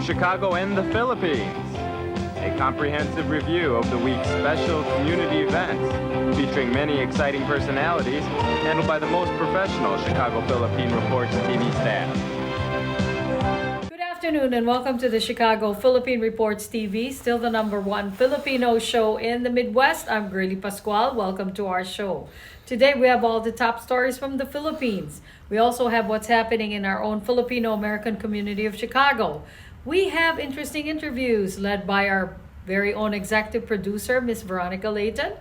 Chicago and the Philippines. A comprehensive review of the week's special community events, featuring many exciting personalities, handled by the most professional Chicago Philippine Reports TV staff. Good afternoon and welcome to the Chicago Philippine Reports TV, still the #1 Filipino show in the Midwest. I'm Girly Pascual. Welcome to our show. Today we have all the top stories from the Philippines. We also have what's happening in our own Filipino-American community of Chicago. We have interesting interviews led by our very own executive producer, Miss Veronica Layton.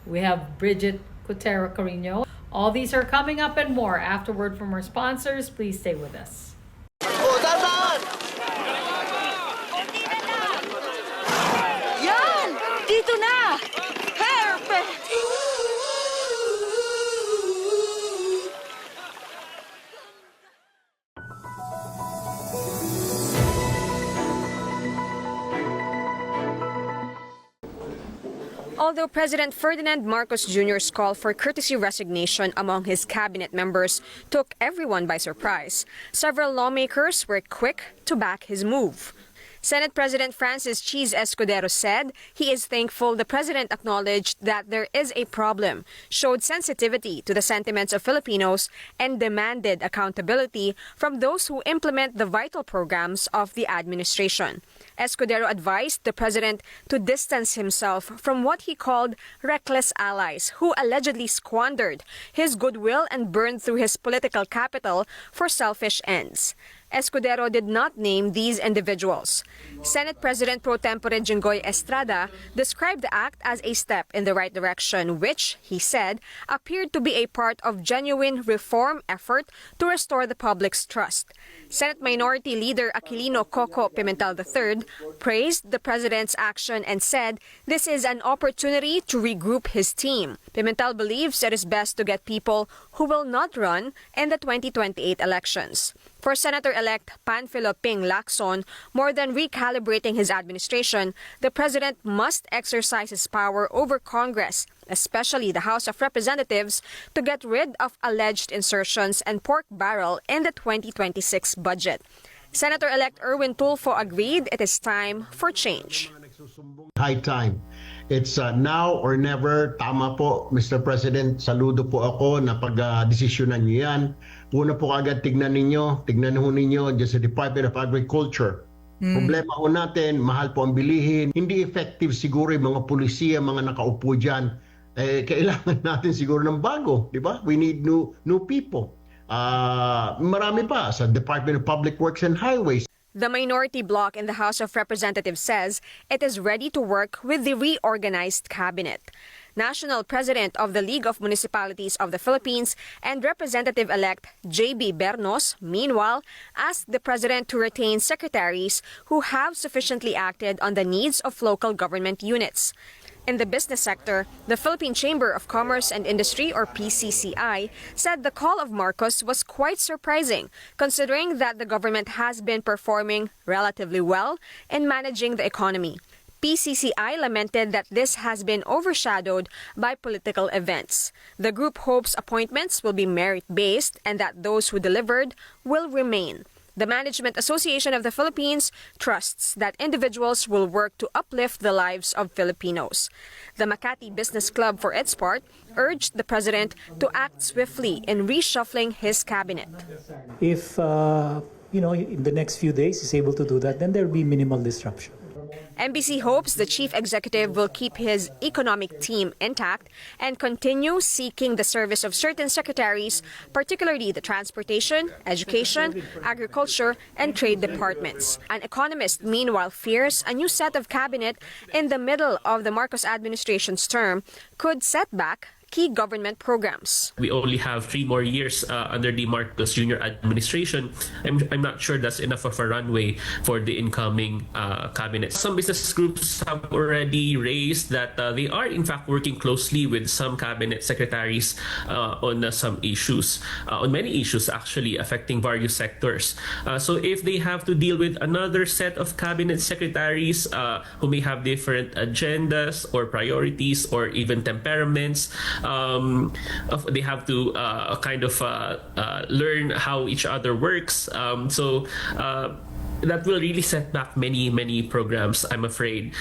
We have Bridget Cotero Carino. All these are coming up and more afterward from our sponsors. Please stay with us. Yan! Dito na! Perfect! Although President Ferdinand Marcos Jr.'s call for courtesy resignation among his cabinet members took everyone by surprise, several lawmakers were quick to back his move. Senate President Francis Cheese Escudero said he is thankful the president acknowledged that there is a problem, showed sensitivity to the sentiments of Filipinos, and demanded accountability from those who implement the vital programs of the administration. Escudero advised the president to distance himself from what he called reckless allies who allegedly squandered his goodwill and burned through his political capital for selfish ends. Escudero did not name these individuals. Senate President Pro Tempore Jinggoy Estrada described the act as a step in the right direction, which, he said, appeared to be a part of genuine reform effort to restore the public's trust. Senate Minority Leader Aquilino Coco Pimentel III praised the president's action and said this is an opportunity to regroup his team. Pimentel believes it is best to get people who will not run in the 2028 elections. For Senator-elect Panfilo Ping Lacson, more than recalibrating his administration, the president must exercise his power over Congress, especially the House of Representatives, to get rid of alleged insertions and pork barrel in the 2026 budget. Senator-elect Erwin Tulfo agreed it is time for change. High time. It's now or never. Tama po, Mr. President. Saludo po ako na pag-desisyonan niyo yan. Una po agad tignan ho ninyo dyan sa Department of Agriculture. Problema ho natin, mahal po ang bilihin. Hindi effective siguro yung mga pulisiya, mga nakaupo dyan. Kailangan natin siguro ng bago, di ba? We need new people. Marami pa sa Department of Public Works and Highways. The minority bloc in the House of Representatives says it is ready to work with the reorganized cabinet. National President of the League of Municipalities of the Philippines and Representative-elect J.B. Bernos, meanwhile, asked the president to retain secretaries who have sufficiently acted on the needs of local government units. In the business sector, the Philippine Chamber of Commerce and Industry, or PCCI, said the call of Marcos was quite surprising, considering that the government has been performing relatively well in managing the economy. PCCI lamented that this has been overshadowed by political events. The group hopes appointments will be merit-based and that those who delivered will remain. The Management Association of the Philippines trusts that individuals will work to uplift the lives of Filipinos. The Makati Business Club, for its part, urged the president to act swiftly in reshuffling his cabinet. If, in the next few days he's able to do that, then there will be minimal disruption. MBC hopes the chief executive will keep his economic team intact and continue seeking the service of certain secretaries, particularly the transportation, education, agriculture, and trade departments. An economist, meanwhile, fears a new set of cabinet in the middle of the Marcos administration's term could set back key government programs. We only have 3 more years under the Marcos Jr. administration. I'm not sure that's enough of a runway for the incoming cabinet. Some business groups have already raised that they are in fact working closely with some cabinet secretaries on some issues, on many issues actually affecting various sectors. So if they have to deal with another set of cabinet secretaries who may have different agendas or priorities or even temperaments, they have to learn how each other works. that will really set back many programs, I'm afraid.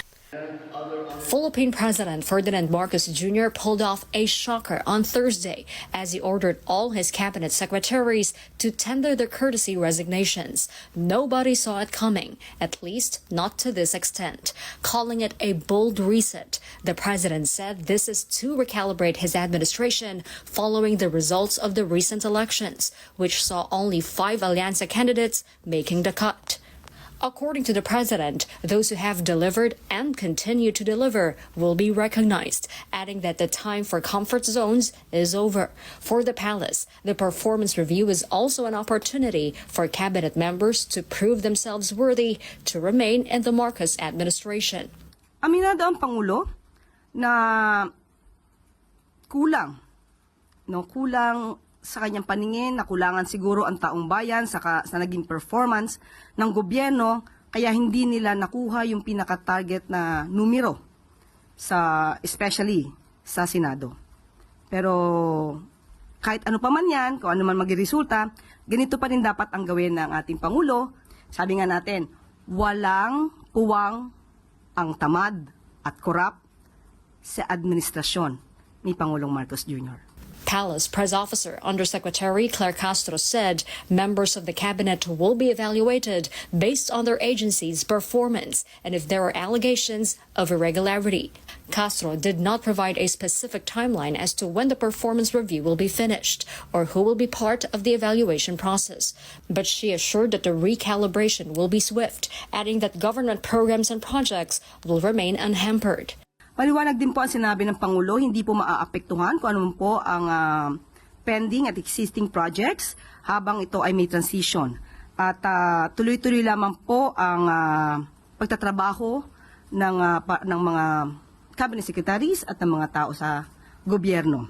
Philippine President Ferdinand Marcos Jr. pulled off a shocker on Thursday as he ordered all his cabinet secretaries to tender their courtesy resignations. Nobody saw it coming, at least not to this extent. Calling it a bold reset, the president said this is to recalibrate his administration following the results of the recent elections, which saw only 5 Alianza candidates making the cut. According to the president, those who have delivered and continue to deliver will be recognized, adding that the time for comfort zones is over. For the palace, the performance review is also an opportunity for cabinet members to prove themselves worthy to remain in the Marcos administration. Aminado ang Pangulo na kulang sa kanyang paningin, nakulangan siguro ang taong bayan sa naging performance ng gobyerno, kaya hindi nila nakuha yung pinaka-target na numero, especially sa Senado. Pero kahit ano pa man yan, kung ano man maging-resulta, ganito pa rin dapat ang gawin ng ating Pangulo. Sabi nga natin, walang puwang ang tamad at korap sa administrasyon ni Pangulong Marcos Jr. Palace Press Officer Undersecretary Claire Castro said members of the cabinet will be evaluated based on their agency's performance and if there are allegations of irregularity. Castro did not provide a specific timeline as to when the performance review will be finished or who will be part of the evaluation process. But she assured that the recalibration will be swift, adding that government programs and projects will remain unhampered. Maliwanag din po ang sinabi ng Pangulo, hindi po maaapektuhan kung ano po ang pending at existing projects habang ito ay may transition. At tuloy-tuloy lamang po ang pagtatrabaho ng mga cabinet secretaries at ng mga tao sa gobyerno.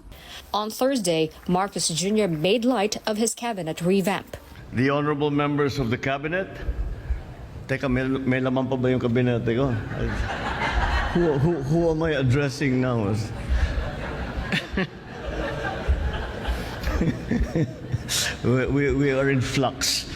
On Thursday, Marcos Jr. made light of his cabinet revamp. The honorable members of the cabinet, teka, may laman pa ba yung kabinete ko? Who am I addressing now? we are in flux.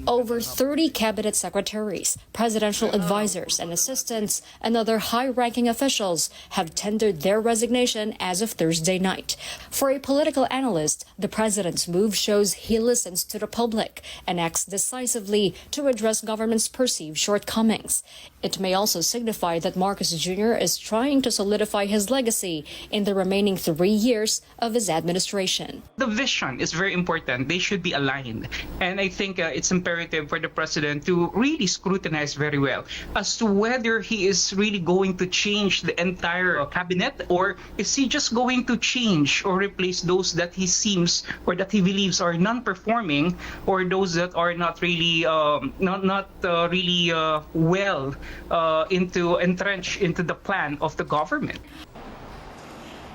Over 30 cabinet secretaries, presidential advisors and assistants, and other high-ranking officials have tendered their resignation as of Thursday night. For a political analyst, the president's move shows he listens to the public and acts decisively to address government's perceived shortcomings. It may also signify that Marcos Jr. is trying to solidify his legacy in the remaining 3 years of his administration. The vision is very important. They should be aligned. And I think it's imperative for the president to really scrutinize very well as to whether he is really going to change the entire cabinet, or is he just going to change or replace those that he seems or that he believes are non-performing, or those that are not really well entrenched into the plan of the government.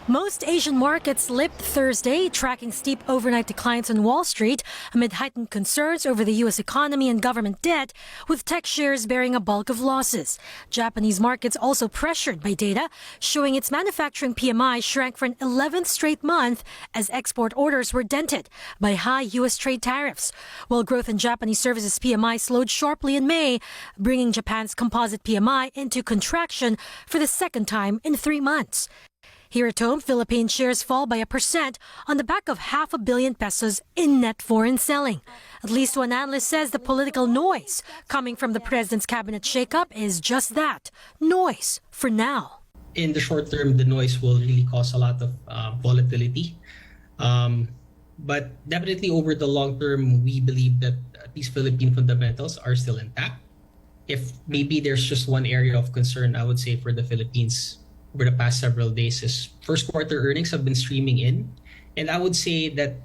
Most Asian markets slipped Thursday, tracking steep overnight declines on Wall Street amid heightened concerns over the U.S. economy and government debt, with tech shares bearing a bulk of losses. Japanese markets also pressured by data showing its manufacturing PMI shrank for an 11th straight month as export orders were dented by high U.S. trade tariffs, while growth in Japanese services PMI slowed sharply in May, bringing Japan's composite PMI into contraction for the second time in 3 months. Here at home, Philippine shares fall by 1% on the back of ₹500 million pesos in net foreign selling. At least one analyst says the political noise coming from the president's cabinet shakeup is just that, noise for now. In the short term, the noise will really cause a lot of volatility. But definitely over the long term, we believe that these Philippine fundamentals are still intact. If maybe there's just one area of concern, I would say for the Philippines over the past several days is first quarter earnings have been streaming in. And I would say that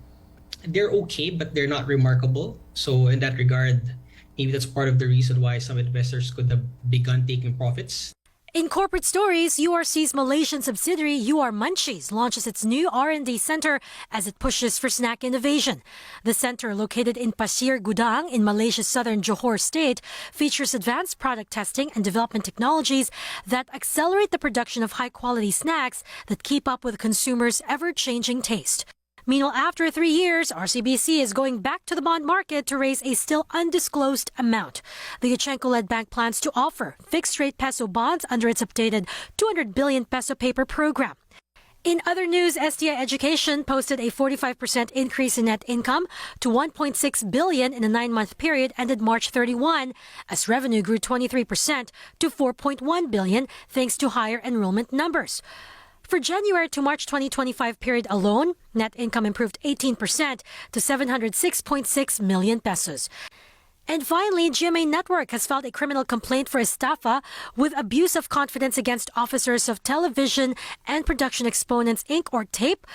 they're okay, but they're not remarkable. So in that regard, maybe that's part of the reason why some investors could have begun taking profits. In corporate stories, URC's Malaysian subsidiary UR Munchies launches its new R&D center as it pushes for snack innovation. The center, located in Pasir Gudang in Malaysia's southern Johor state, features advanced product testing and development technologies that accelerate the production of high-quality snacks that keep up with consumers' ever-changing taste. Meanwhile, after 3 years, RCBC is going back to the bond market to raise a still undisclosed amount. The Yuchengco-led bank plans to offer fixed-rate peso bonds under its updated 200 billion peso paper program. In other news, STI Education posted a 45% increase in net income to 1.6 billion in a 9-month period ended March 31, as revenue grew 23% to 4.1 billion thanks to higher enrollment numbers. For January to March 2025 period alone, net income improved 18% to 706.6 million pesos. And finally, GMA Network has filed a criminal complaint for estafa with abuse of confidence against officers of Television and Production Exponents Inc. or TAPE,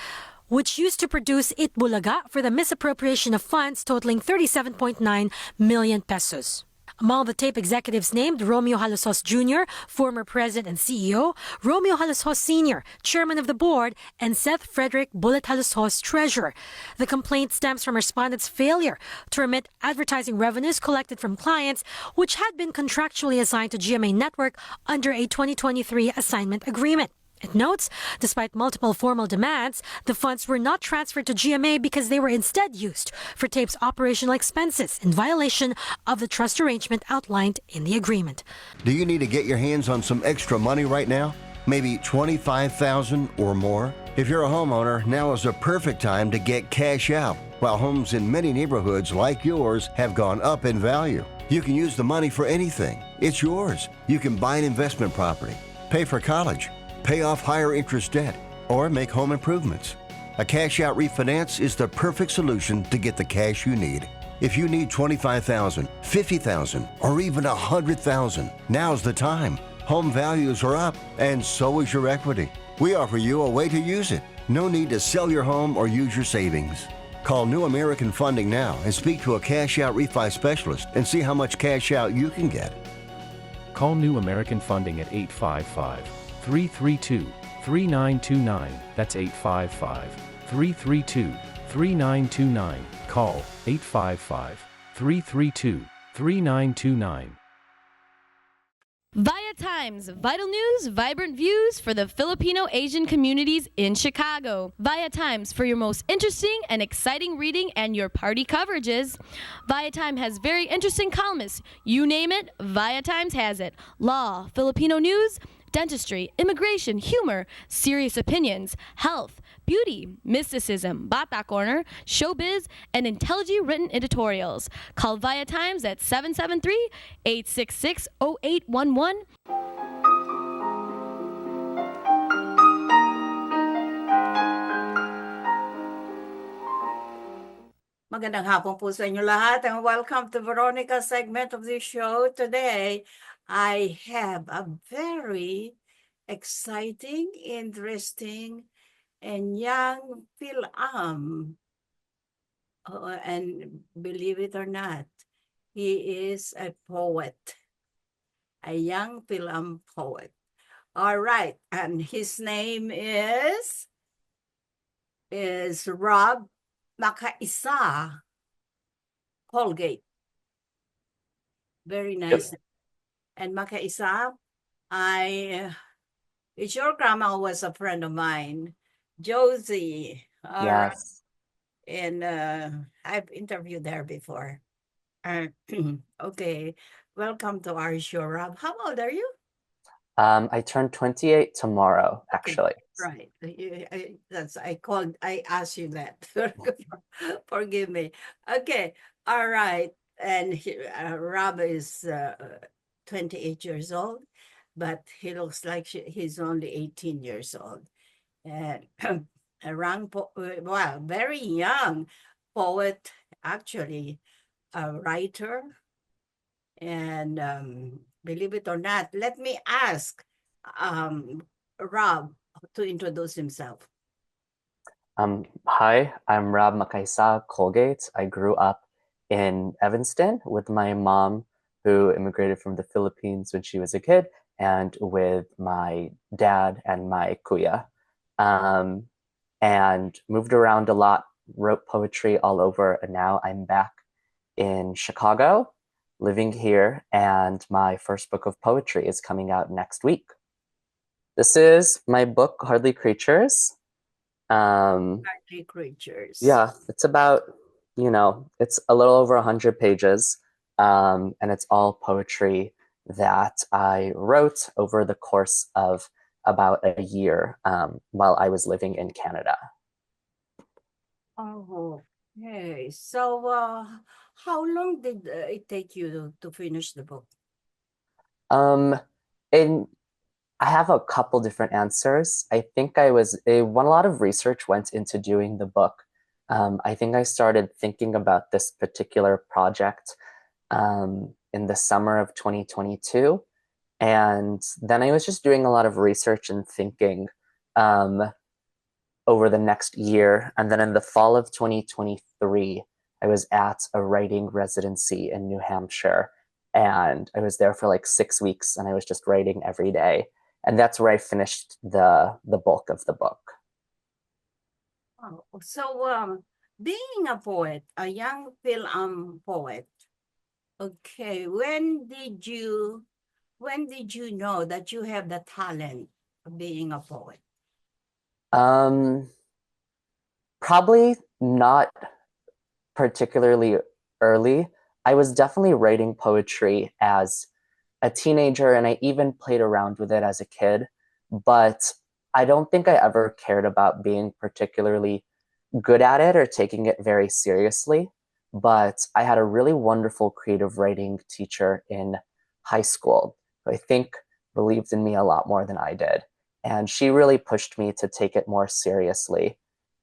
which used to produce Itbulaga for the misappropriation of funds totaling 37.9 million pesos. Among the TAPE executives named, Romeo Halosos Jr., former president and CEO, Romeo Halosos Sr., chairman of the board, and Seth Frederick Bullet Halosos, treasurer. The complaint stems from respondents' failure to remit advertising revenues collected from clients, which had been contractually assigned to GMA Network under a 2023 assignment agreement. It notes, despite multiple formal demands, the funds were not transferred to GMA because they were instead used for TAPE's operational expenses in violation of the trust arrangement outlined in the agreement. Do you need to get your hands on some extra money right now? Maybe $25,000 or more? If you're a homeowner, now is a perfect time to get cash out. While homes in many neighborhoods like yours have gone up in value, you can use the money for anything. It's yours. You can buy an investment property, pay for college, pay off higher interest debt, or make home improvements. A cash-out refinance is the perfect solution to get the cash you need. If you need $25,000, $50,000, or even $100,000, now's the time. Home values are up, and so is your equity. We offer you a way to use it. No need to sell your home or use your savings. Call New American Funding now and speak to a cash-out refi specialist and see how much cash out you can get. Call New American Funding at 855-332-3929. That's 855-332-3929. Call 855-332-3929. Via Times, vital news, vibrant views for the Filipino Asian communities in Chicago. Via Times for your most interesting and exciting reading and your party coverages. Via Times has very interesting columnists. You name it, Via Times has it. Law, Filipino news, dentistry, immigration, humor, serious opinions, health, beauty, mysticism, Bata Corner, showbiz, and intelligently written editorials. Call Via Times at 773-866-0811. Magandang hapon po sa inyo lahat and welcome to Veronica's segment of the show. Today, I have a very exciting, interesting, and young film. And believe it or not, he is a poet, a young film poet. All right, and his name is Rob Makaisa Colgate. Very nice. Yep. And Makaisa, your grandma was a friend of mine, Josie. Yes. And I've interviewed her before. Okay, welcome to our show, Rob. How old are you? I turned 28 tomorrow, actually. Right. I asked you that. Forgive me. Okay. All right. And Rob is 28 years old, but he looks like he's only 18 years old. And very young poet, actually, a writer. And believe it or not, let me ask Rob to introduce himself. Hi, I'm Rob Makaisa Colgate. I grew up in Evanston with my mom, who immigrated from the Philippines when she was a kid, and with my dad and my kuya. And moved around a lot, wrote poetry all over, and now I'm back in Chicago, living here, and my first book of poetry is coming out next week. This is my book, Hardly Creatures. Country creatures. Yeah, it's about, it's a little over 100 pages, and it's all poetry that I wrote over the course of about a year while I was living in Canada. Oh, okay. So, how long did it take you to finish the book? Um, and I have a couple different answers. I think when a lot of research went into doing the book. I think I started thinking about this particular project in the summer of 2022. And then I was just doing a lot of research and thinking um, over the next year. And then in the fall of 2023, I was at a writing residency in New Hampshire. And I was there for like 6 weeks and I was just writing every day. And that's where I finished the bulk of the book. Oh, so being a poet, a young film poet, okay, when did you know that you have the talent of being a poet? Um, Probably not particularly early. I was definitely writing poetry as a teenager and I even played around with it as a kid, but I don't think I ever cared about being particularly good at it or taking it very seriously. But I had a really wonderful creative writing teacher in high school who I think believed in me a lot more than I did. And she really pushed me to take it more seriously.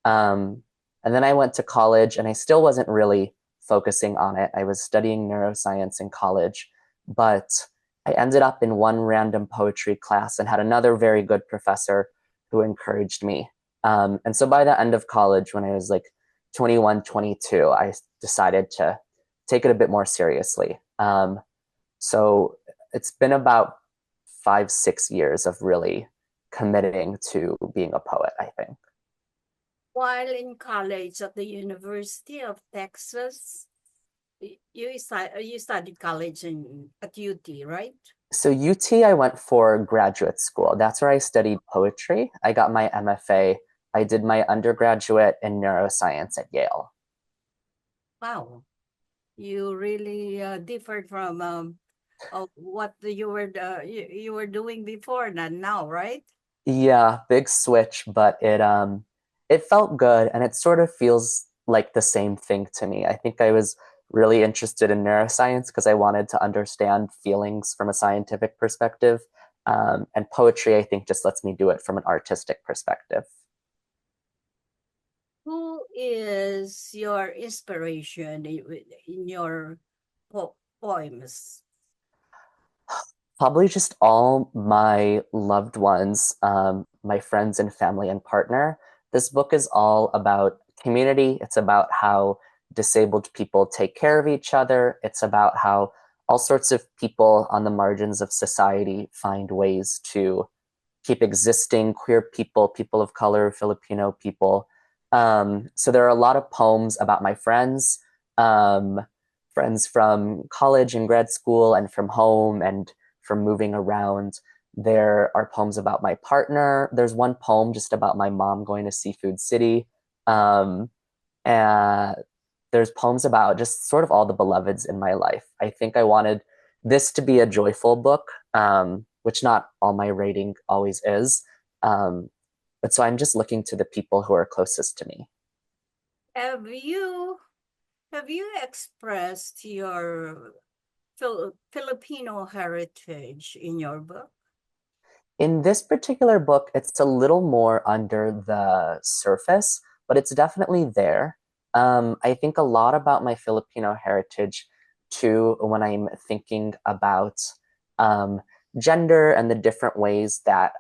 Um, and then I went to college and I still wasn't really focusing on it. I was studying neuroscience in college, but I ended up in one random poetry class and had another very good professor who encouraged me. And so by the end of college, when I was like 21, 22, I decided to take it a bit more seriously. So it's been about 5, 6 years of really committing to being a poet, I think. While in college at the University of Texas, you studied college at UT, right? So UT, I went for graduate school. That's where I studied poetry. I got my MFA. I did my undergraduate in neuroscience at Yale. Wow, you really differed from what you were doing before than now, right? Yeah, big switch, but it felt good and it sort of feels like the same thing to me. I think I was really interested in neuroscience because I wanted to understand feelings from a scientific perspective. And poetry, I think, just lets me do it from an artistic perspective. Who is your inspiration in your poems? Probably just all my loved ones, my friends and family and partner. This book is all about community. It's about how disabled people take care of each other. It's about how all sorts of people on the margins of society find ways to keep existing, queer people, people of color, Filipino people. So there are a lot of poems about my friends, um, friends from college and grad school and from home and from moving around. There are poems about my partner. There's one poem just about my mom going to Seafood City. Um, and there's poems about just sort of all the beloveds in my life. I think I wanted this to be a joyful book, which not all my writing always is. But so I'm just looking to the people who are closest to me. Have you expressed your Filipino heritage in your book? In this particular book, it's a little more under the surface, but it's definitely there. I think a lot about my Filipino heritage too when I'm thinking about gender and the different ways that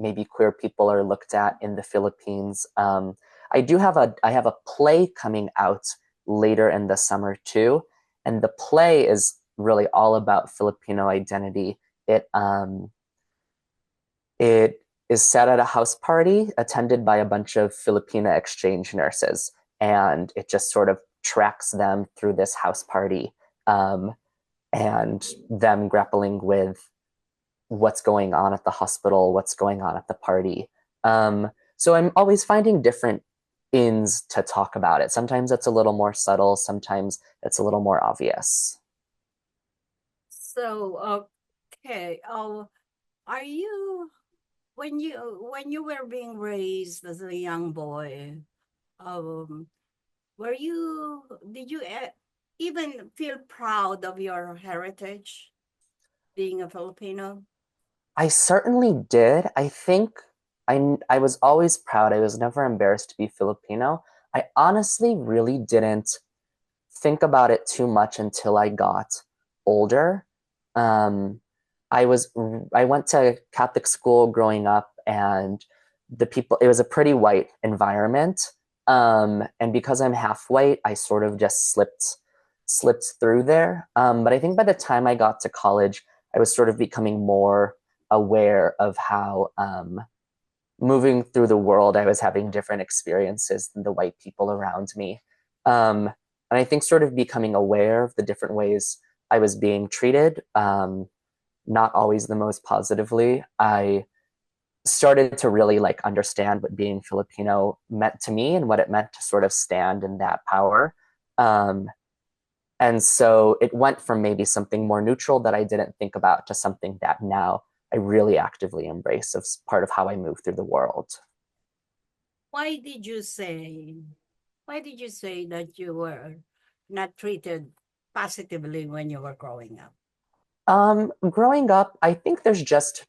maybe queer people are looked at in the Philippines. I have a play coming out later in the summer too, and the play is really all about Filipino identity. It is set at a house party attended by a bunch of Filipina exchange nurses, and it just sort of tracks them through this house party and them grappling with what's going on at the hospital, what's going on at the party. So I'm always finding different ins to talk about it. Sometimes it's a little more subtle, sometimes it's a little more obvious. So, okay. Are you when you were being raised as a young boy, um, did you even feel proud of your heritage, being a Filipino? I certainly did. I think I was always proud. I was never embarrassed to be Filipino. I honestly really didn't think about it too much until I got older. Um, I went to Catholic school growing up, and it was a pretty white environment. And because I'm half white, I sort of just slipped through there. But I think by the time I got to college, I was sort of becoming more aware of how moving through the world, I was having different experiences than the white people around me. And I think sort of becoming aware of the different ways I was being treated, not always the most positively, I started to really like understand what being Filipino meant to me and what it meant to sort of stand in that power. Um, and so it went from maybe something more neutral that I didn't think about to something that now I really actively embrace as part of how I move through the world. Why did you say why did you say that you were not treated positively when you were growing up? Growing up, I think there's just,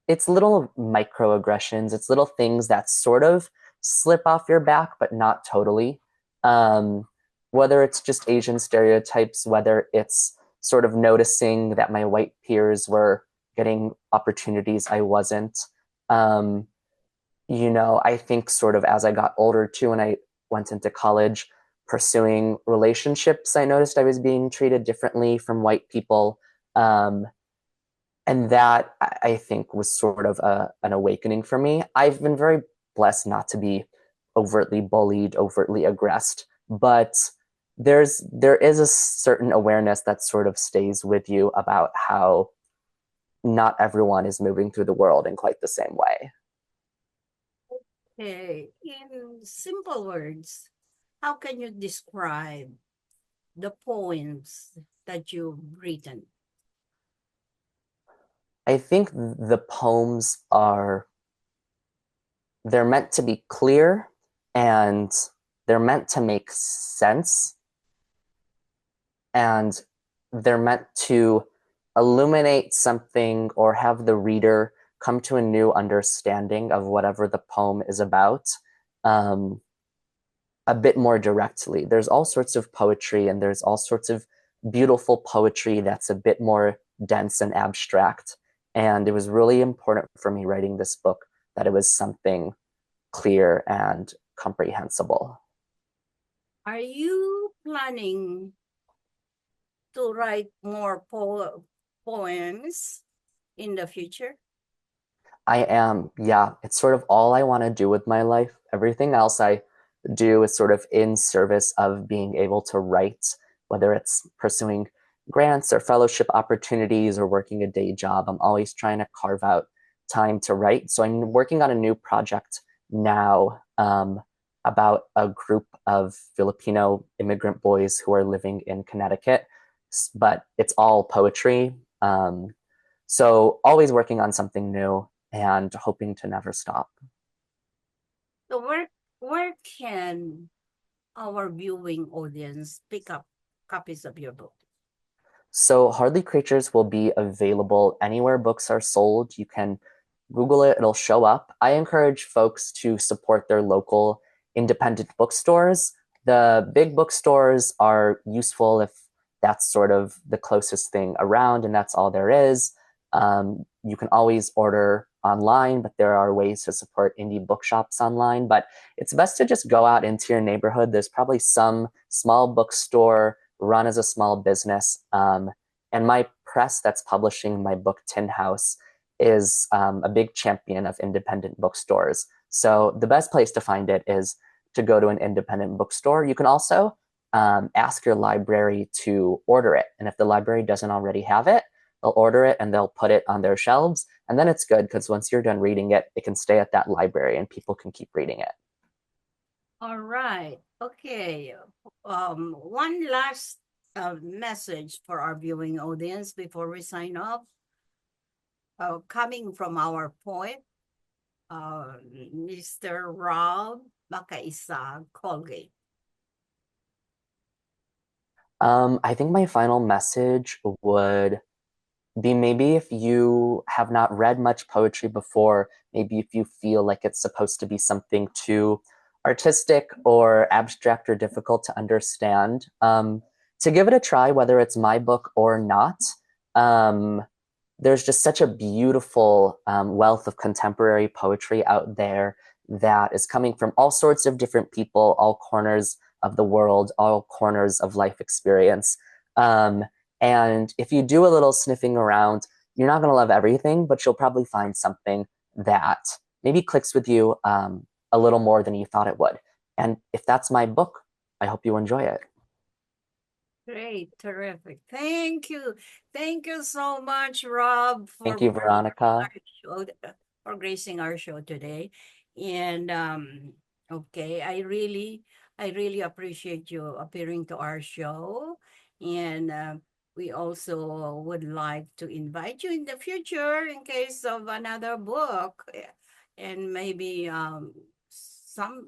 it's little microaggressions. It's little things that sort of slip off your back, but not totally. Um, whether it's just Asian stereotypes, whether it's sort of noticing that my white peers were getting opportunities I wasn't. Um, I think sort of as I got older too, and I went into college pursuing relationships, I noticed I was being treated differently from white people. And that I think was sort of an awakening for me. I've been very blessed not to be overtly bullied, overtly aggressed, but there is a certain awareness that sort of stays with you about how not everyone is moving through the world in quite the same way. Okay, in simple words, how can you describe the poems that you've written? I think the poems they're meant to be clear and they're meant to make sense and they're meant to illuminate something or have the reader come to a new understanding of whatever the poem is about a bit more directly. There's all sorts of poetry and there's all sorts of beautiful poetry that's a bit more dense and abstract. And it was really important for me writing this book that it was something clear and comprehensible. Are you planning to write more poems in the future? I am, yeah. It's sort of all I want to do with my life. Everything else I do is sort of in service of being able to write, whether it's pursuing grants or fellowship opportunities or working a day job. I'm always trying to carve out time to write. So I'm working on a new project now about a group of Filipino immigrant boys who are living in Connecticut, but it's all poetry. So always working on something new and hoping to never stop. So where can our viewing audience pick up copies of your book? So Hardly Creatures will be available anywhere books are sold. You can Google it, it'll show up. I encourage folks to support their local independent bookstores. The big bookstores are useful if that's sort of the closest thing around and that's all there is. You can always order online, but there are ways to support indie bookshops online. But it's best to just go out into your neighborhood. There's probably some small bookstore run as a small business. And my press that's publishing my book, Tin House, is a big champion of independent bookstores. So the best place to find it is to go to an independent bookstore. You can also ask your library to order it. And if the library doesn't already have it, they'll order it and they'll put it on their shelves. And then it's good because once you're done reading it, it can stay at that library and people can keep reading it. All right. Okay. One last message for our viewing audience before we sign off. Coming from our point, Mr. Rob Makaisa, Colgate. I think my final message would be maybe if you have not read much poetry before, maybe if you feel like it's supposed to be something too artistic or abstract or difficult to understand, to give it a try, whether it's my book or not. There's just such a beautiful wealth of contemporary poetry out there that is coming from all sorts of different people, all corners of the world, all corners of life experience. And if you do a little sniffing around, you're not going to love everything, but you'll probably find something that maybe clicks with you a little more than you thought it would. And if that's my book, I hope you enjoy it. Great, terrific. Thank you. Thank you so much, Rob, Thank you, Veronica. for gracing our show today. And okay, I really appreciate you appearing to our show. And we also would like to invite you in the future in case of another book, and maybe some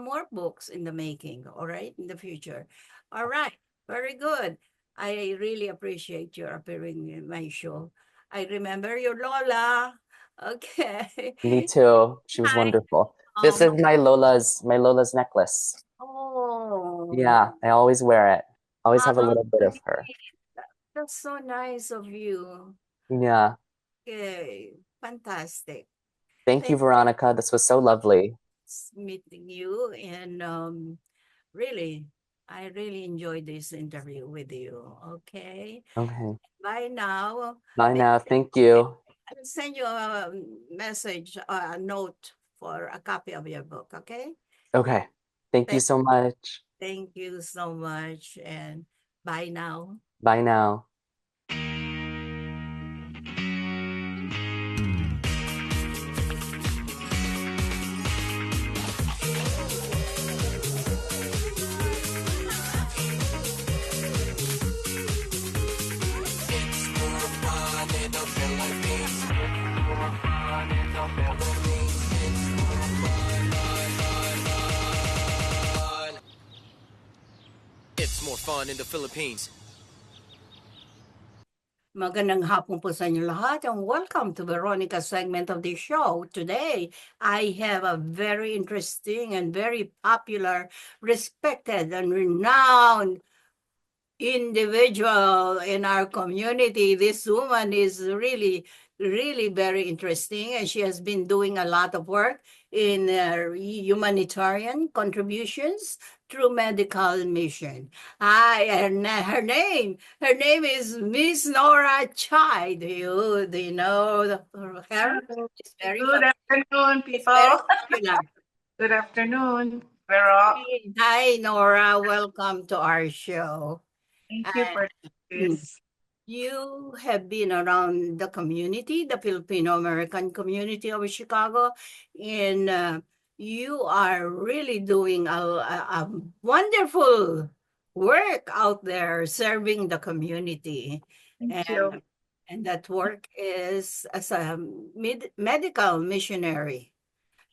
more books in the making, all right, in the future. All right, very good. I really appreciate your appearing in my show. I remember your Lola. Okay. Me too. She was wonderful. This is my Lola's necklace. Oh. Yeah, I always wear it. Always have a little bit of her. That's so nice of you. Yeah. Okay, fantastic. Thank you, Veronica. This was so lovely. Meeting you, and really, I really enjoyed this interview with you. Okay. Okay. Bye now. Bye now. Thank you. I'll send you a message, a note for a copy of your book, okay? Okay. Thank you so much. Thank you so much, and bye now. Bye now. It's more fun in the Philippines. Magandang hapon po sa inyo lahat and welcome to Veronica's segment of the show. Today, I have a very interesting and very popular, respected and renowned individual in our community. This woman is really very interesting, and she has been doing a lot of work in humanitarian contributions through medical mission. Her name is Miss Nora Chai. Do you know her? It's very Good afternoon, people. Good afternoon, Vero. Hi, Nora. Welcome to our show. Thank you for this. You have been around the community, the Filipino-American community of Chicago, and you are really doing a wonderful work out there serving the community. Thank you. And that work is as a medical missionary.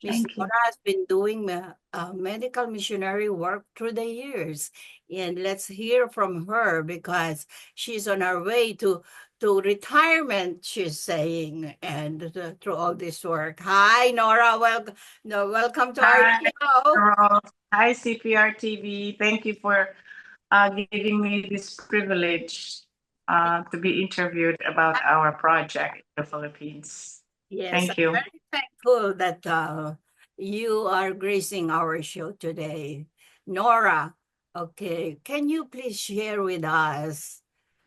Ms. Nora has been doing medical missionary work through the years. And let's hear from her because she's on her way to retirement, she's saying, and through all this work. Hi, Nora. Welcome to our show. Hi, Cprtv. Thank you for giving me this privilege to be interviewed about our project in the Philippines. Yes, thank you. I'm very thankful that you are gracing our show today. Nora, okay, can you please share with us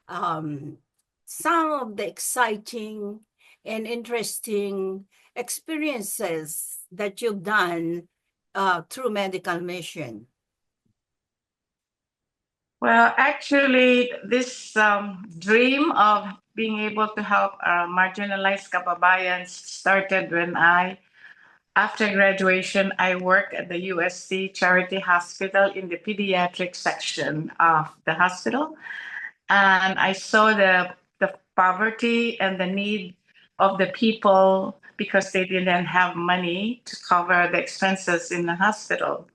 some of the exciting and interesting experiences that you've done through medical mission? Well, actually, this dream of being able to help marginalized kababayans started when after graduation, I worked at the USC Charity Hospital in the pediatric section of the hospital. And I saw the poverty and the need of the people because they didn't have money to cover the expenses in the hospital.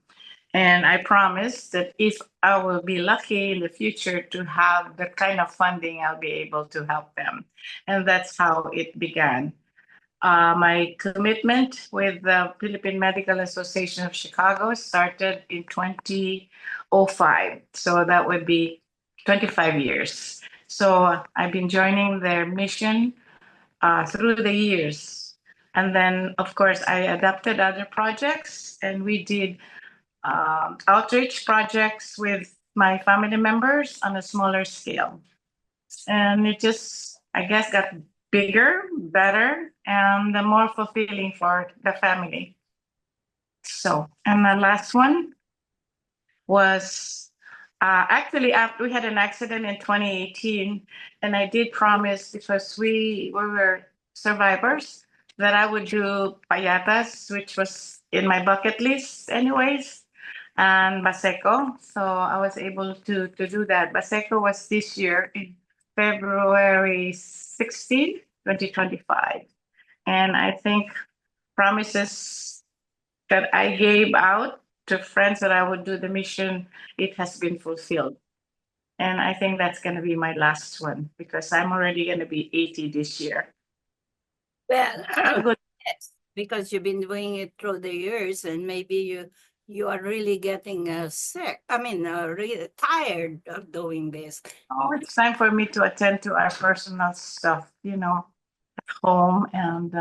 And I promised that if I will be lucky in the future to have the kind of funding, I'll be able to help them. And that's how it began. My commitment with the Philippine Medical Association of Chicago started in 2005. So that would be 25 years. So I've been joining their mission through the years. And then, of course, I adapted other projects and we did outreach projects with my family members on a smaller scale. And it just, I guess, got bigger, better, and more fulfilling for the family. So, and the last one was actually after we had an accident in 2018, and I did promise because we were survivors that I would do payatas, which was in my bucket list, anyways, and Baseco. So I was able to do that. Baseco was this year in February 16, 2025. And I think promises that I gave out to friends that I would do the mission, it has been fulfilled. And I think that's going to be my last one because I'm already going to be 80 this year. Well, yes, because you've been doing it through the years, and maybe you are really getting sick. I mean, really tired of doing this. Oh, it's time for me to attend to our personal stuff, at home and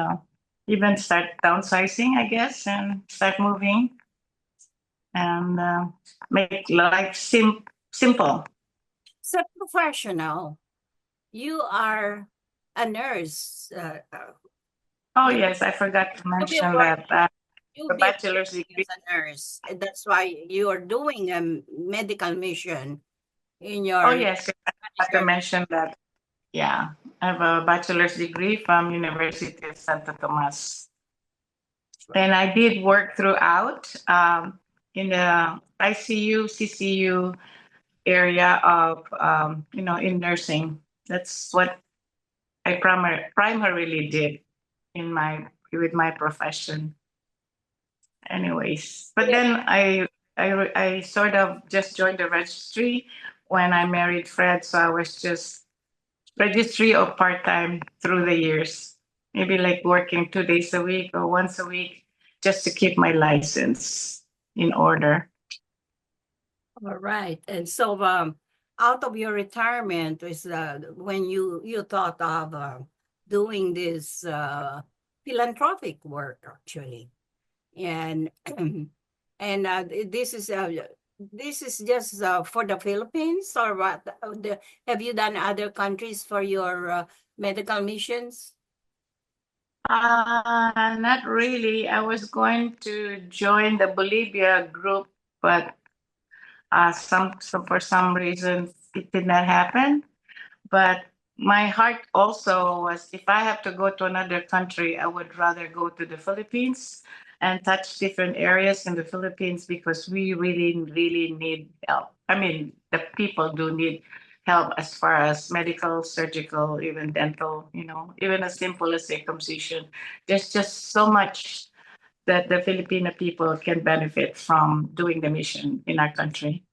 even start downsizing, I guess, and start moving and make life simple. So professional, you are a nurse. Oh, yes, I forgot to mention that. You'll The be bachelor's working degree. as a nurse. And that's why you are doing a medical mission in your. Oh, yes, I forgot to mention that. Yeah, I have a bachelor's degree from University of Santo Tomas. And I did work throughout in the ICU, CCU area of, in nursing. That's what I primarily did with my profession. Anyways, but then I sort of just joined the registry when I married Fred, so I was just registry or part-time through the years, maybe like working 2 days a week or once a week just to keep my license in order. All right. And so out of your retirement is when you thought of doing this philanthropic work actually. And and this is just for the Philippines or what? Have you done other countries for your medical missions? Not really. I was going to join the Bolivia group, but for some reason it did not happen. But my heart also was if I have to go to another country, I would rather go to the Philippines and touch different areas in the Philippines because we really, really need help. I mean, the people do need help as far as medical, surgical, even dental, even as simple as circumcision. There's just so much that the Filipino people can benefit from doing the mission in our country.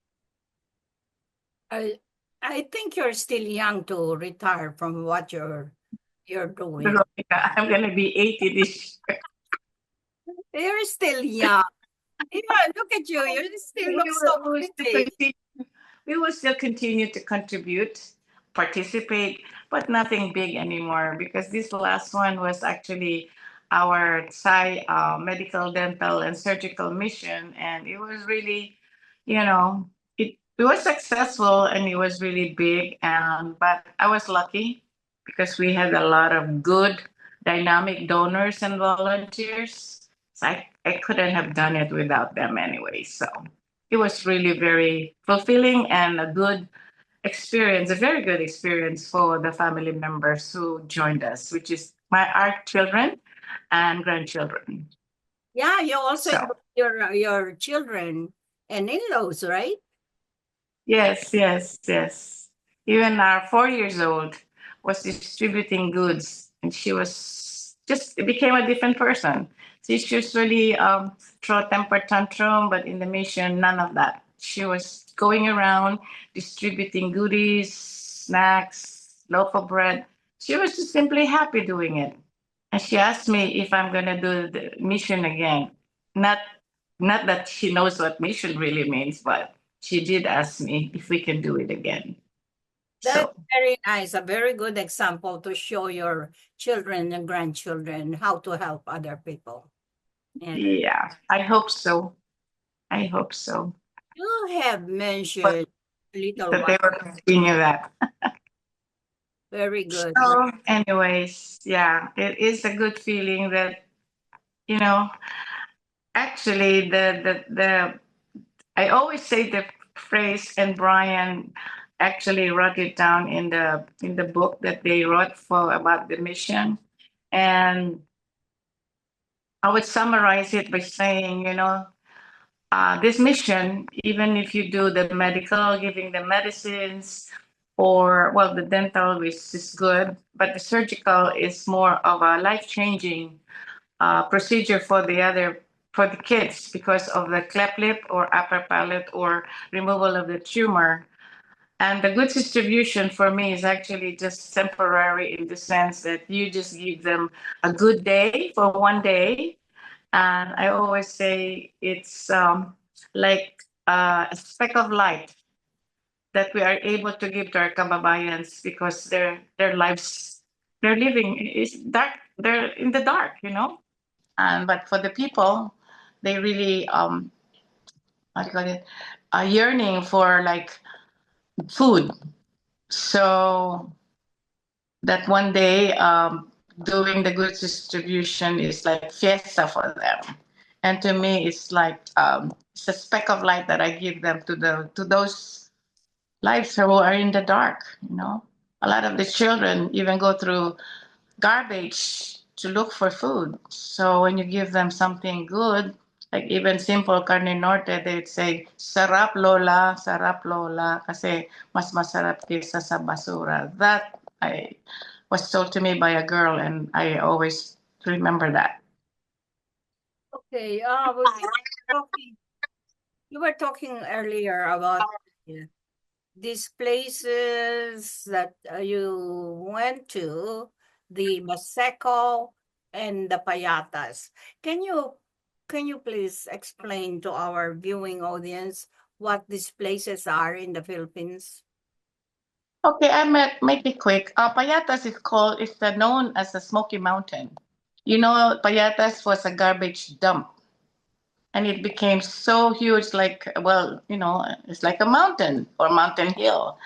I think you're still young to retire from what you're doing. Veronica, I'm gonna be 80 this year. You're still young. Yeah, look at you. You still look so pretty. We will still continue to contribute, participate, but nothing big anymore because this last one was actually our Thai medical, dental, and surgical mission, and it was really, it was successful and it was really big. But I was lucky because we had a lot of good, dynamic donors and volunteers. So I couldn't have done it without them anyway. So it was really very fulfilling and a good experience, a very good experience for the family members who joined us, which is our children and grandchildren. Yeah, you also So. invite your children and in-laws, right? Yes, yes, yes. Even our 4 years old was distributing goods, and she was just became a different person. She's usually throw temper tantrum, but in the mission, none of that. She was going around distributing goodies, snacks, loaf of bread. She was just simply happy doing it. And she asked me if I'm gonna do the mission again. Not not that she knows what mission really means, but she did ask me if we can do it again. That's So very nice. A very good example to show your children and grandchildren how to help other people. And yeah, I hope so. I hope so. you have mentioned a little That they while. will continue that. Very good. So, anyways, yeah, it is a good feeling that you know. Actually, the I always say the phrase, and Brian actually wrote it down in the book that they wrote for about the mission, and I would summarize it by saying, this mission, even if you do the medical, giving the medicines, or well, the dental, which is good, but the surgical is more of a life-changing procedure for the kids because of the cleft lip or upper palate or removal of the tumor. And the goods distribution for me is actually just temporary in the sense that you just give them a good day for one day. And I always say it's like a speck of light that we are able to give to our kababayans because their lives they're living is dark. They're in the dark. And but for the people, they really what do you call it? A yearning for like food. So that one day doing the goods distribution is like fiesta for them. And to me, it's a speck of light that I give them to those lives who are in the dark. A lot of the children even go through garbage to look for food. So when you give them something good, like even simple carne norte, they'd say, sarap lola, kasi mas masarap kaysa sa basura. That I was told to me by a girl, and I always remember that. Okay. You were talking earlier about these places that you went to, the Baseco and the Payatas. Can you please explain to our viewing audience what these places are in the Philippines? Okay, make it quick. Payatas is known as a Smoky Mountain. Payatas was a garbage dump, and it became so huge, like, well, it's like a mountain or mountain hill.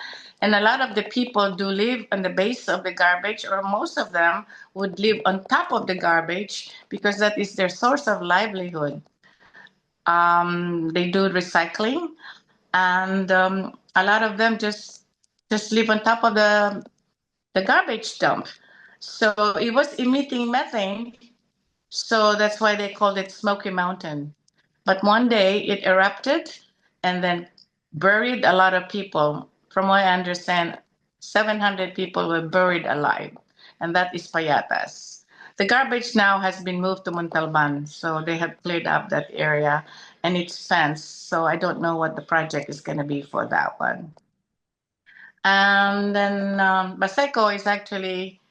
And a lot of the people do live on the base of the garbage, or most of them would live on top of the garbage because that is their source of livelihood. They do recycling, and a lot of them just live on top of the garbage dump. So it was emitting methane, so that's why they called it Smoky Mountain. But one day it erupted and then buried a lot of people. From what I understand, 700 people were buried alive, and that is Payatas. The garbage now has been moved to Montalban, so they have cleared up that area and it's fenced. So I don't know what the project is going to be for that one. And then Baseco is actually,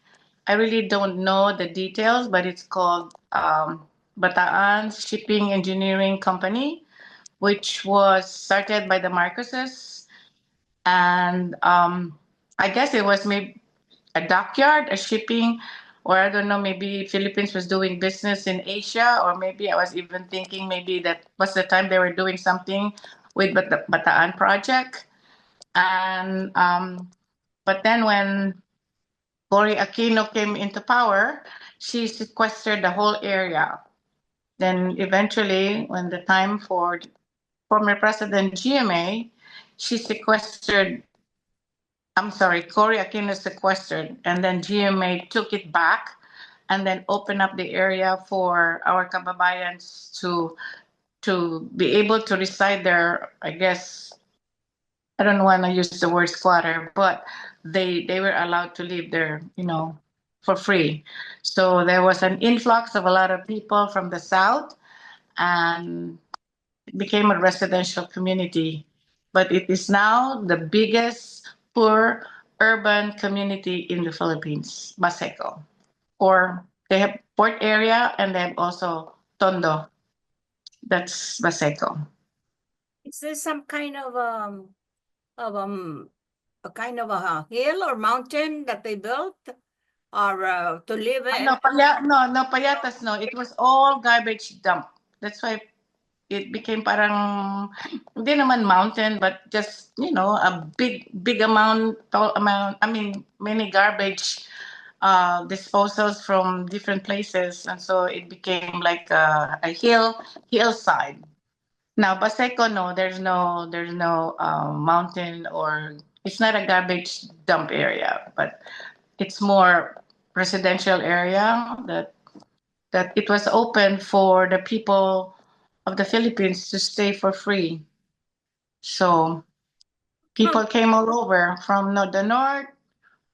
I really don't know the details, but it's called Bataan Shipping Engineering Company, which was started by the Marcoses. And I guess it was maybe a dockyard, a shipping, or I don't know, maybe Philippines was doing business in Asia, or maybe I was even thinking maybe that was the time they were doing something with the Bataan project. And but then when Cory Aquino came into power, she sequestered the whole area. Then eventually, when the time for former President GMA, she sequestered I'm sorry, Cory Aquino sequestered, and then GMA took it back and then opened up the area for our kababayans to be able to reside there. I guess I don't want to use the word squatter, but they were allowed to live there, for free. So there was an influx of a lot of people from the south, and it became a residential community. But it is now the biggest poor urban community in the Philippines, Baseco. Or they have port area and they have also Tondo. That's Baseco. Is there some kind of a kind of a hill or mountain that they built, or to live in? No, Payatas, no. It was all garbage dump. That's why it became parang, hindi naman mountain, but just, a big amount, tall amount, I mean, many garbage disposals from different places. And so it became like a hillside. Now, Baseco, no, there's no mountain, or it's not a garbage dump area, but it's more residential area that it was open for the people of the Philippines to stay for free. So people came all over from the north,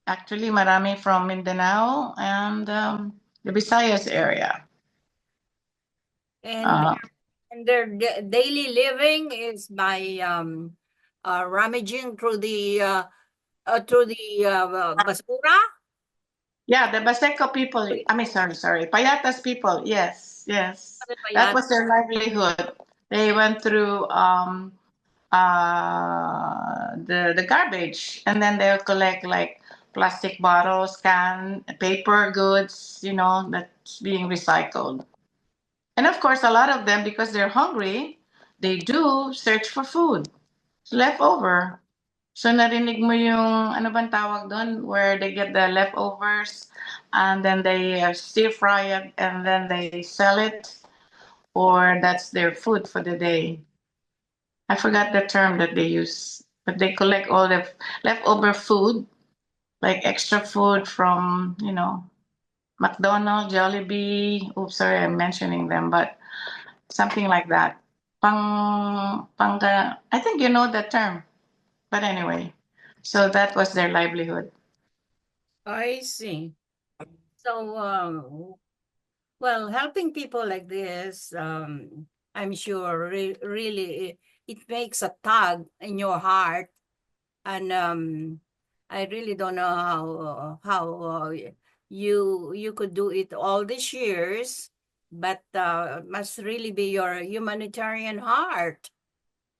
actually marami from Mindanao and the Visayas area. And their daily living is by rummaging through the basura. Yeah, the Baseco people, I mean, sorry, Payatas people, yes. That was their livelihood. They went through the garbage, and then they'll collect like plastic bottles, paper goods, that's being recycled. And of course, a lot of them, because they're hungry, they do search for food. It's leftover. So narinig mo yung, ano bang tawag doon, where they get the leftovers and then they stir fry it and then they sell it, or that's their food for the day. I forgot the term that they use, but they collect all the leftover food, like extra food from, McDonald's, Jollibee. Oops, sorry, I'm mentioning them, but something like that. I think you know the term, but anyway, so that was their livelihood. I see. So, well, helping people like this, I'm sure really it makes a tug in your heart, and I really don't know how you could do it all these years, but must really be your humanitarian heart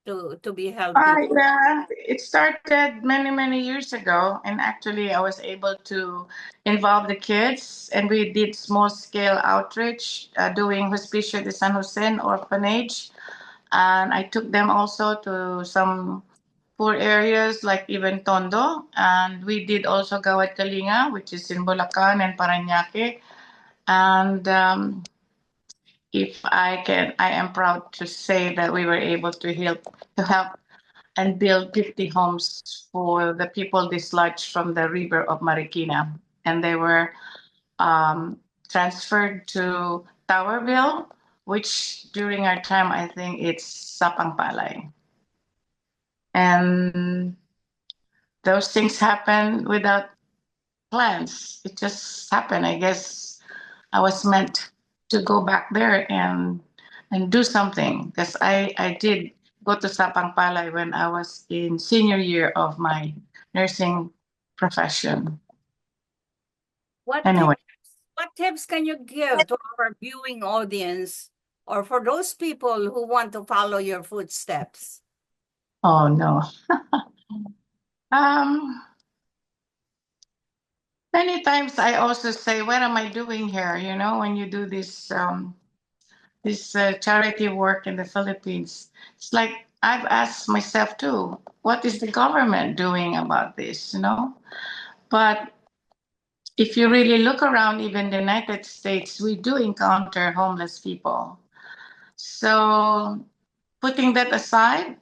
to be helping. Yeah, it started many years ago, and actually, I was able to involve the kids, and we did small scale outreach, doing Hospicio de San Jose orphanage, and I took them also to some poor areas like even Tondo, and we did also Gawad Kalinga, which is in Bulacan and Parañaque, and if I am proud to say that we were able to help and build 50 homes for the people dislodged from the river of Marikina. And they were transferred to Towerville, which during our time, I think it's Sapangpalay. And those things happen without plans. It just happened. I guess I was meant to go back there and do something, because I did go to Sapangpalay when I was in senior year of my nursing profession. Anyway. What tips can you give to our viewing audience, or for those people who want to follow your footsteps? Oh no. Many times I also say, what am I doing here? When you do this charity work in the Philippines, it's like I've asked myself too, what is the government doing about this? But if you really look around, even the United States, we do encounter homeless people. So putting that aside,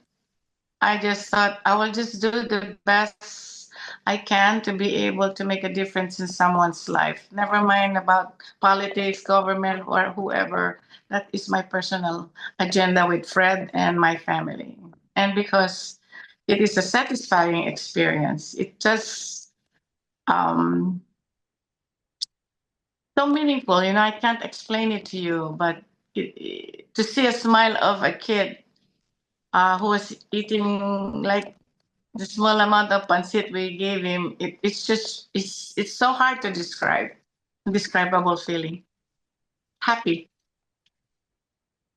I just thought I will just do the best I can to be able to make a difference in someone's life. Never mind about politics, government, or whoever. That is my personal agenda with Fred and my family. And because it is a satisfying experience, it just so meaningful. I can't explain it to you, but to see a smile of a kid who was eating like the small amount of pancit we gave him, it's so hard to describe. Indescribable feeling. Happy.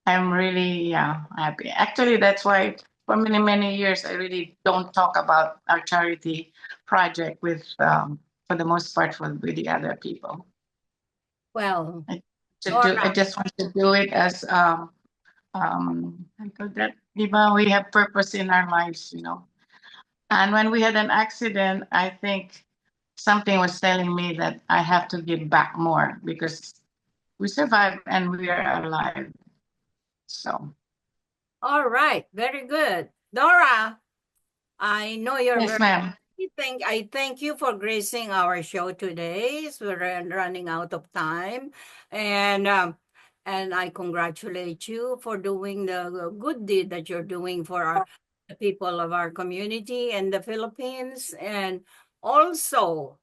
I'm really happy. Actually, that's why for many, many years I really don't talk about our charity project with for the most part with the other people. Well, I just want to do it as I call that, diba, we have purpose in our lives. And when we had an accident, I think something was telling me that I have to give back more because we survived and we are alive. So. All right, very good. Nora, I know you're Yes, very ma'am. I thank you for gracing our show today. So we're running out of time. And I congratulate you for doing the good deed that you're doing for the people of our community in the Philippines. And also,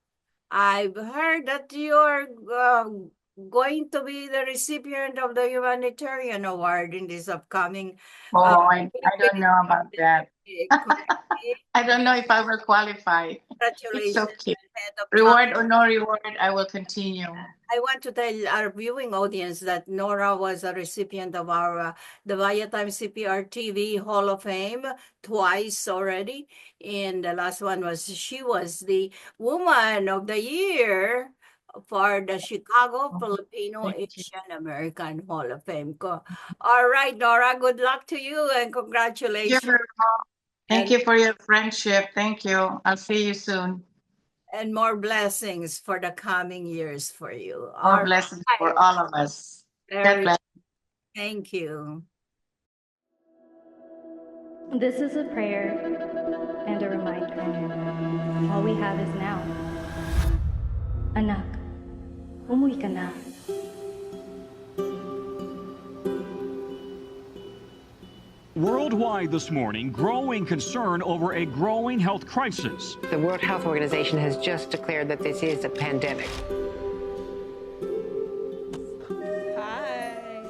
I've heard that you're going to be the recipient of the humanitarian award in this upcoming. I don't know about that. I don't know if I will qualify. It's Congratulations okay. ahead of Reward time. or no reward, I will continue. I want to tell our viewing audience that Nora was a recipient of our the Viatime Cprtv Hall of Fame twice already, and the last one was she was the Woman of the Year for the Chicago Filipino Asian American Hall of Fame. All right, Nora, good luck to you and congratulations. Thank you for your friendship. Thank you. I'll see you soon. And more blessings for the coming years for you. More blessings for all of us. God bless. Thank you. This is a prayer and a reminder. All we have is now. Anak, umuwi ka na. Worldwide this morning, growing concern over a growing health crisis. The World Health Organization has just declared that this is a pandemic. Hi.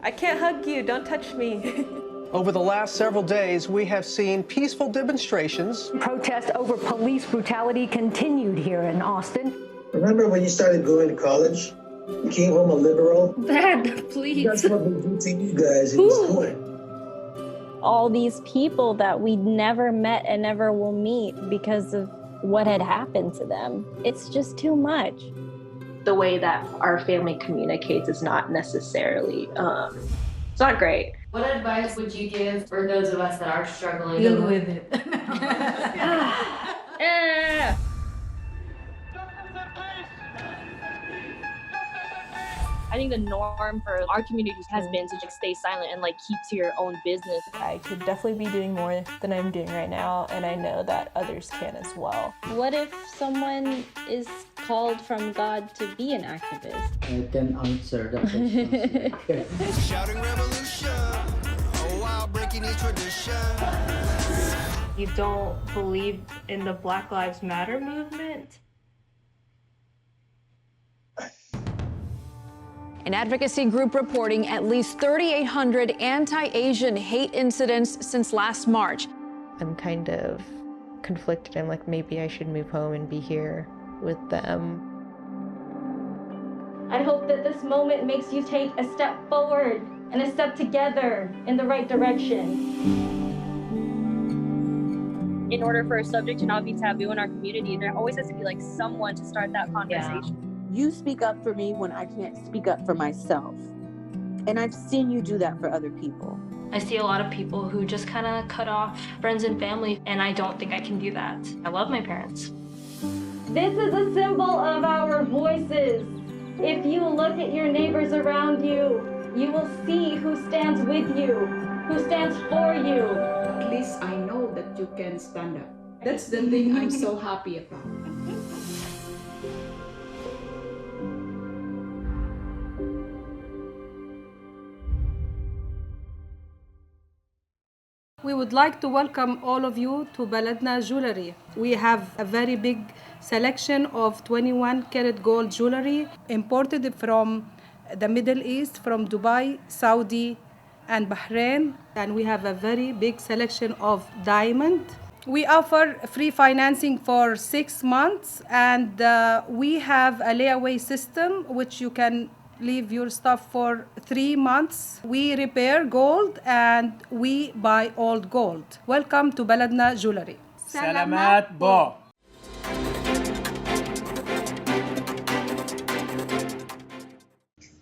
I can't hug you. Don't touch me. Over the last several days, we have seen peaceful demonstrations. Protests over police brutality continued here in Austin. Remember when you started going to college? You came home a liberal? Dad, please. That's what we do to you guys in school. All these people that we never met and never will meet because of what had happened to them. It's just too much. The way that our family communicates is not necessarily, it's not great. What advice would you give for those of us that are struggling? Deal with it. I think the norm for our community has been to just stay silent and keep to your own business. I could definitely be doing more than I'm doing right now, and I know that others can as well. What if someone is called from God to be an activist? I can answer that question. Shouting revolution, oh wow, breaking each tradition. You don't believe in the Black Lives Matter movement? An advocacy group reporting at least 3,800 anti-Asian hate incidents since last March. I'm kind of conflicted. I'm like, maybe I should move home and be here with them. I hope that this moment makes you take a step forward and a step together in the right direction. In order for a subject to not be taboo in our community, there always has to be someone to start that conversation. You speak up for me when I can't speak up for myself. And I've seen you do that for other people. I see a lot of people who just kind of cut off friends and family, and I don't think I can do that. I love my parents. This is a symbol of our voices. If you look at your neighbors around you, you will see who stands with you, who stands for you. At least I know that you can stand up. That's the thing I'm so happy about. We would like to welcome all of you to Baladna Jewelry. We have a very big selection of 21 karat gold jewelry imported from the Middle East, from Dubai, Saudi, and Bahrain. And we have a very big selection of diamond. We offer free financing for 6 months, and we have a layaway system which you can leave your stuff for 3 months. We repair gold and we buy old gold. Welcome to Baladna Jewelry. Salamat po.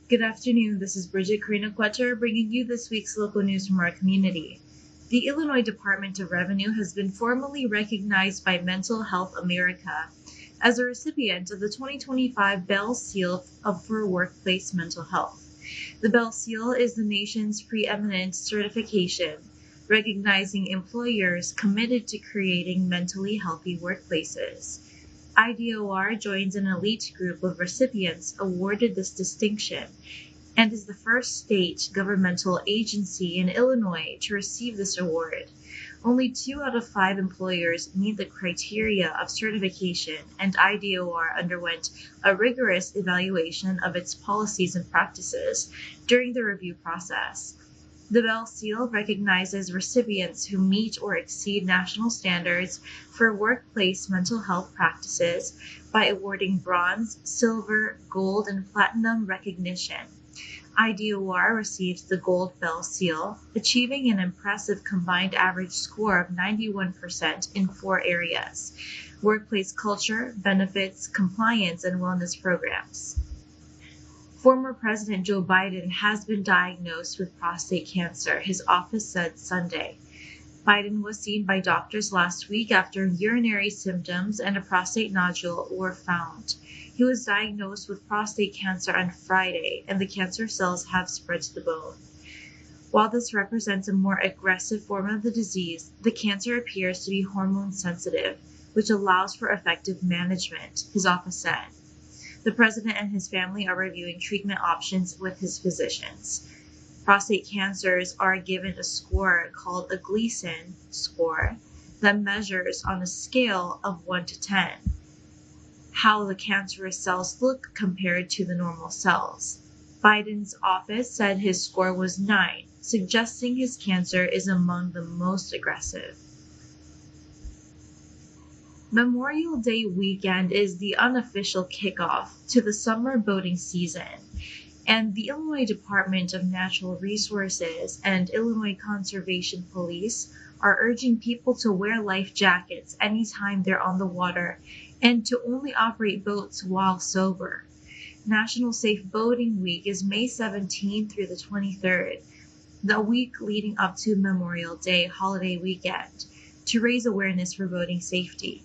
Good afternoon, this is Bridget Karina-Quetter bringing you this week's local news from our community. The Illinois Department of Revenue has been formally recognized by Mental Health America as a recipient of the 2025 Bell Seal for Workplace Mental Health. The Bell Seal is the nation's preeminent certification, recognizing employers committed to creating mentally healthy workplaces. IDOR joins an elite group of recipients awarded this distinction and is the first state governmental agency in Illinois to receive this award. Only 2 out of 5 employers meet the criteria of certification, and IDOR underwent a rigorous evaluation of its policies and practices during the review process. The Bell Seal recognizes recipients who meet or exceed national standards for workplace mental health practices by awarding bronze, silver, gold, and platinum recognition. IDOR received the Gold Bell Seal, achieving an impressive combined average score of 91% in 4 areas: workplace culture, benefits, compliance, and wellness programs. Former President Joe Biden has been diagnosed with prostate cancer, his office said Sunday. Biden was seen by doctors last week after urinary symptoms and a prostate nodule were found. He was diagnosed with prostate cancer on Friday, and the cancer cells have spread to the bone. While this represents a more aggressive form of the disease, the cancer appears to be hormone sensitive, which allows for effective management, his office said. The president and his family are reviewing treatment options with his physicians. Prostate cancers are given a score called a Gleason score that measures on a scale of 1 to 10 how the cancerous cells look compared to the normal cells. Biden's office said his score was 9, suggesting his cancer is among the most aggressive. Memorial Day weekend is the unofficial kickoff to the summer boating season, and the Illinois Department of Natural Resources and Illinois Conservation Police are urging people to wear life jackets anytime they're on the water and to only operate boats while sober. National Safe Boating Week is May 17th through the 23rd, the week leading up to Memorial Day holiday weekend, to raise awareness for boating safety.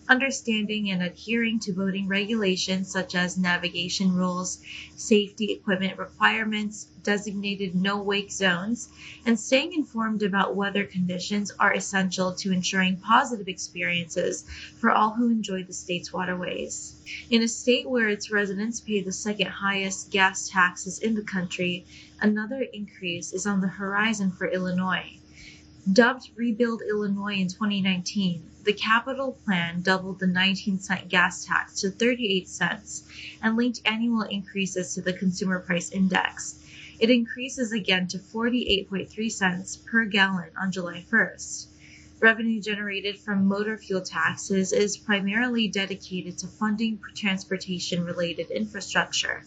Understanding and adhering to boating regulations such as navigation rules, safety equipment requirements, designated no-wake zones, and staying informed about weather conditions are essential to ensuring positive experiences for all who enjoy the state's waterways. In a state where its residents pay the second highest gas taxes in the country, another increase is on the horizon for Illinois. Dubbed Rebuild Illinois in 2019, the capital plan doubled the 19-cent gas tax to 38 cents and linked annual increases to the Consumer Price Index. It increases again to 48.3 cents per gallon on July 1st. Revenue generated from motor fuel taxes is primarily dedicated to funding transportation-related infrastructure.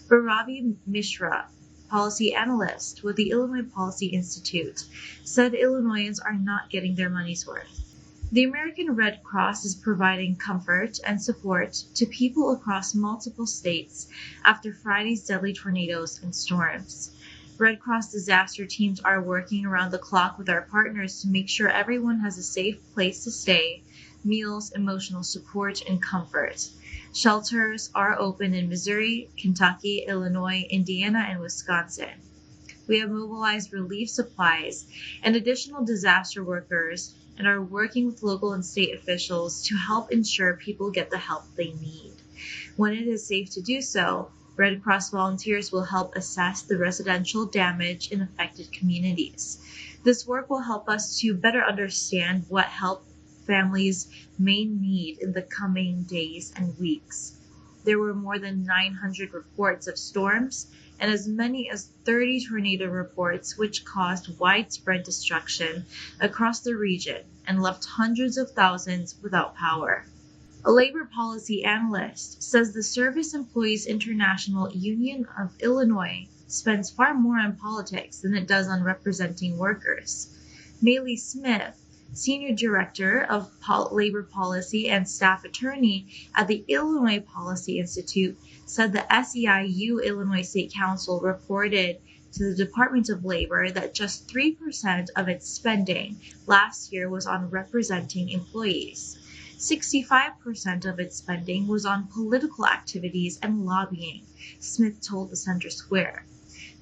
But Ravi Mishra, policy analyst with the Illinois Policy Institute, said Illinoisans are not getting their money's worth. The American Red Cross is providing comfort and support to people across multiple states after Friday's deadly tornadoes and storms. Red Cross disaster teams are working around the clock with our partners to make sure everyone has a safe place to stay, meals, emotional support, and comfort. Shelters are open in Missouri, Kentucky, Illinois, Indiana, and Wisconsin. We have mobilized relief supplies and additional disaster workers and are working with local and state officials to help ensure people get the help they need. When it is safe to do so, Red Cross volunteers will help assess the residential damage in affected communities. This work will help us to better understand what help families may need in the coming days and weeks. There were more than 900 reports of storms and as many as 30 tornado reports, which caused widespread destruction across the region and left hundreds of thousands without power. A labor policy analyst says the Service Employees International Union of Illinois spends far more on politics than it does on representing workers. Maylee Smith, Senior Director of Labor Policy and Staff Attorney at the Illinois Policy Institute, said the SEIU Illinois State Council reported to the Department of Labor that just 3% of its spending last year was on representing employees. 65% of its spending was on political activities and lobbying, Smith told the Center Square.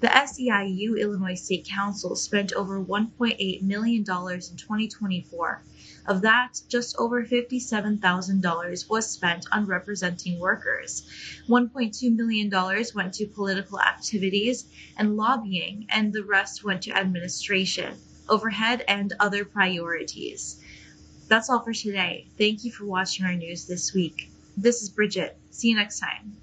The SEIU Illinois State Council spent over $1.8 million in 2024. Of that, just over $57,000 was spent on representing workers. $1.2 million went to political activities and lobbying, and the rest went to administration, overhead, and other priorities. That's all for today. Thank you for watching our news this week. This is Bridget. See you next time.